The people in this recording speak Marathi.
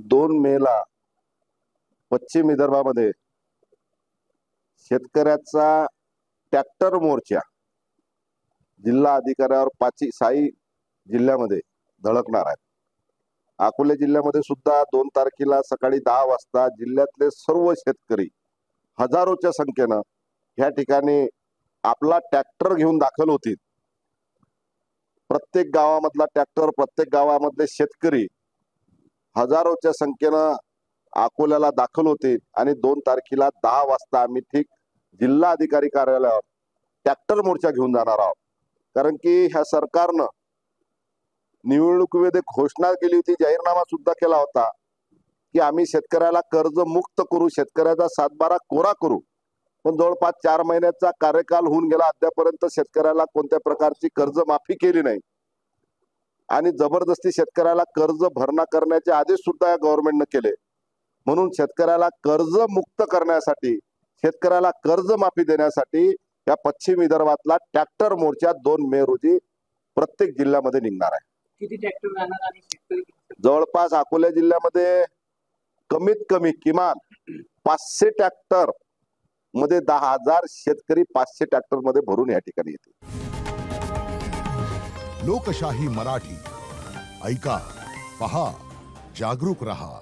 2 मेला पश्चिम विदर्भामध्ये शेतकऱ्याचा ट्रॅक्टर मोर्चा जिल्हा अधिकाऱ्यावर 6 जिल्ह्यामध्ये धडकणार आहे। अकोले जिल्ह्यामध्ये सुद्धा 2 तारखेला सकाळी 10 वाजता जिल्ह्यातले सर्व शेतकरी हजारोच्या संख्येनं ह्या ठिकाणी आपला ट्रॅक्टर घेऊन दाखल होतील। प्रत्येक गावामधला ट्रॅक्टर, प्रत्येक गावामधले शेतकरी हजारोच्या संख्येनं अकोल्याला दाखल होतील आणि 2 तारखेला 10 वाजता आम्ही ठीक जिल्हा अधिकारी कार्यालयावर ट्रॅक्टर मोर्चा घेऊन जाणार आहोत। कारण की ह्या सरकारनं निवडणुकीमध्ये घोषणा केली होती, जाहीरनामा सुद्धा केला होता की आम्ही शेतकऱ्याला कर्ज मुक्त करू, शेतकऱ्याचा 7/12 कोरा करू। पण जवळपास 4 महिन्याचा कार्यकाल होऊन गेला, अद्यापर्यंत शेतकऱ्याला कोणत्या प्रकारची कर्ज माफी केली नाही आणि जबरदस्ती शेतकऱ्याला कर्ज भरणा करण्याचे आदेश सुद्धा या गव्हर्नमेंटने केले। म्हणून शेतकऱ्याला कर्ज मुक्त करण्यासाठी, शेतकऱ्याला कर्ज माफी देण्यासाठी या पश्चिम विदर्भातला ट्रॅक्टर मोर्चा 2 मे रोजी प्रत्येक जिल्ह्यामध्ये निघणार आहे। किती ट्रॅक्टर जाणार आणि शेतकरी जवळपास अकोला जिल्ह्यामध्ये कमीत कमी किमान 500 ट्रॅक्टर मध्ये 10,000 शेतकरी 500 ट्रॅक्टर मध्ये भरून या ठिकाणी येतील। लोकशाही मराठी ऐका, पहा, जागरूक रहा।